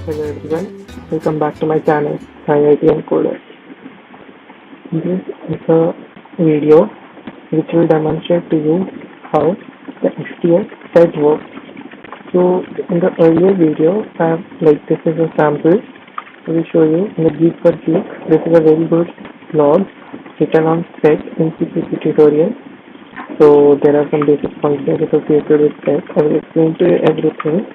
Hello everyone, welcome back to my channel, IITian Coder. This is a video which will demonstrate to you how the STL set works. So in the earlier video, this is a sample. I will show you in the geek for geek. This is a very good blog written on set in CPC tutorial. So there are some basic functions associated with set. I will explain to you everything.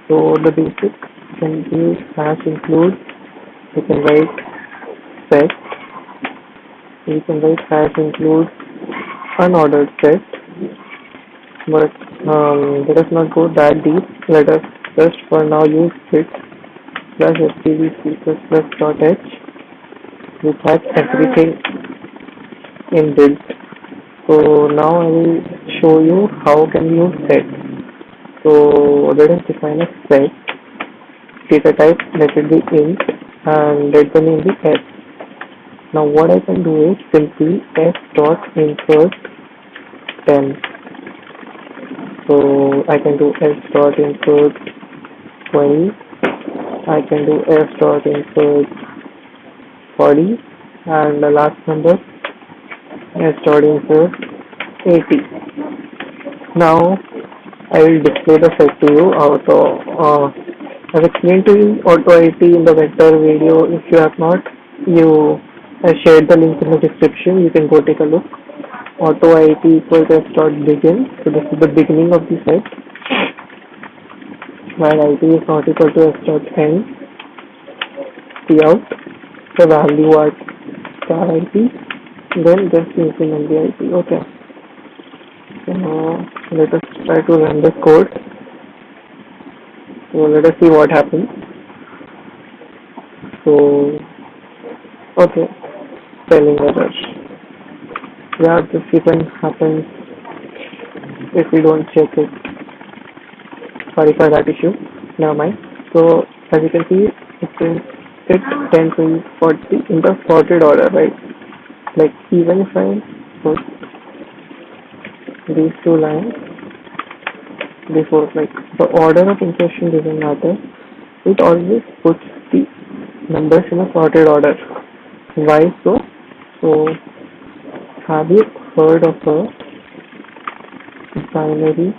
So the basic can use hash include. You can write set. You can write hash include unordered set. But let us not go that deep. Let us just for now use it plus std++.h, which has everything inbuilt. So now I will show you how can we use set. So let us define a set. Data type, let it be int, and let the name be s. Now what I can do is simply s.insert 10. So I can do s.insert 20. I can do s.insert 40, and the last number s.insert 80. Now I will display the set to you. I've explained to you auto IT in the vector video. If you have not, I shared the link in the description. You can go take a look. Auto IT equals s.begin. So this is the beginning of the set. While IT is not equal to s.end. Cout the value at star IT. Then just increment the IT. Okay. So now let us try to run the code. So let us see what happens. So, okay, spelling error. Yeah, this even happens if we don't check it. Sorry for that issue. Never mind. So, as you can see, it's 10, 20, 40 in the sorted order, right? Like, even if I put these two lines before, like, the order of insertion doesn't matter. It always puts the numbers in a sorted order. Why so? So, have you heard of a binary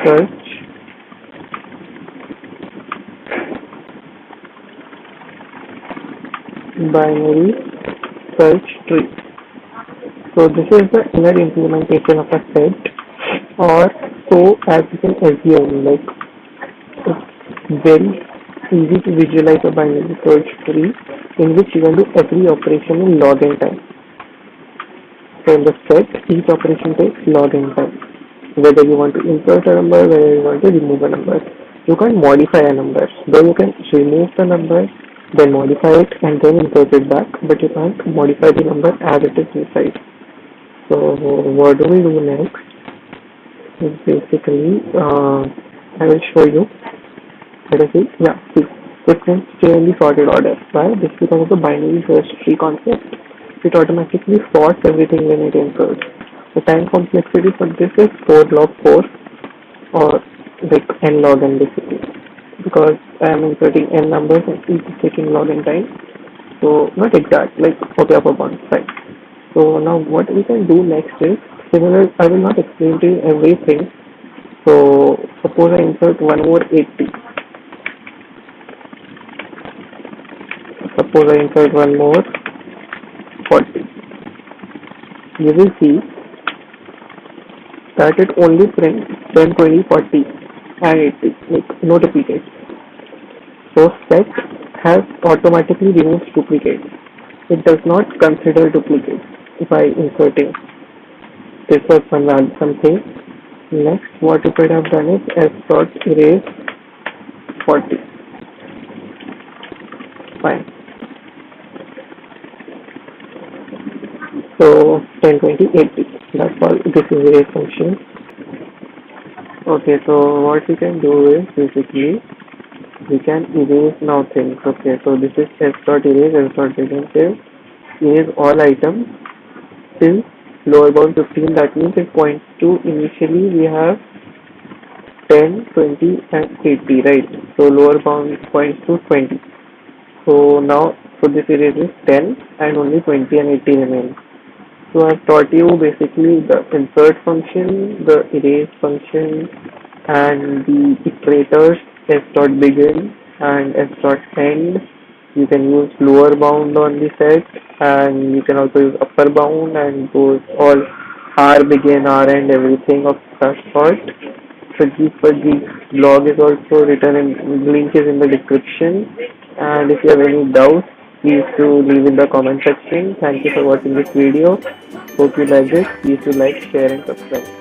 search? Binary search tree. So this is the inner implementation of a set, or so as you can assume. Like, it's very easy to visualize a binary search tree in which you can do every operation in login time. So in the set, each operation takes login time. Whether you want to insert a number, whether you want to remove a number. You can't modify a number. Though you can remove the number, then modify it and then insert it back, but you can't modify the number as it is inside. So what do we do next? Is basically, I will show you. Let us see. Yeah, see, it can stay in the sorted order. Why? This is because of the binary search tree concept. It automatically sorts everything when it inserts. The time complexity for this is 4 log 4, or like n log n basically, because I am inserting n numbers and each is taking log n time. So not exact, like okay, upperbound, right? So now what we can do next is similar. I will not explain to you everything. So suppose I insert one more 80. Suppose I insert one more 40. You will see that it only prints 10, 20, 40 and 80, like no duplicates. So set has automatically removes duplicates. It does not consider duplicates by inserting. This was one value something. Next, what you could have done is s dot erase 40. Fine. So 10, 20, 80. That's all. This is erase function. Okay, so what we can do is basically we can erase now things. Okay, so this is s dot erase, s dot we can say erase all items till lower bound 15. That means it points to initially we have 10, 20 and 80, right? So lower bound points to 20. So now, so this erase is 10 and only 20 and 80 remain. So I've taught you basically the insert function, the erase function, and the iterators s dot begin and s dot end. You can use lower bound on the set, and you can also use upper bound and those all r begin, r end, everything of that sort. The blog is also written in link is in the description. And if you have any doubts, please do leave in the comment section. Thank you for watching this video. Hope you like this. Please do like, share, and subscribe.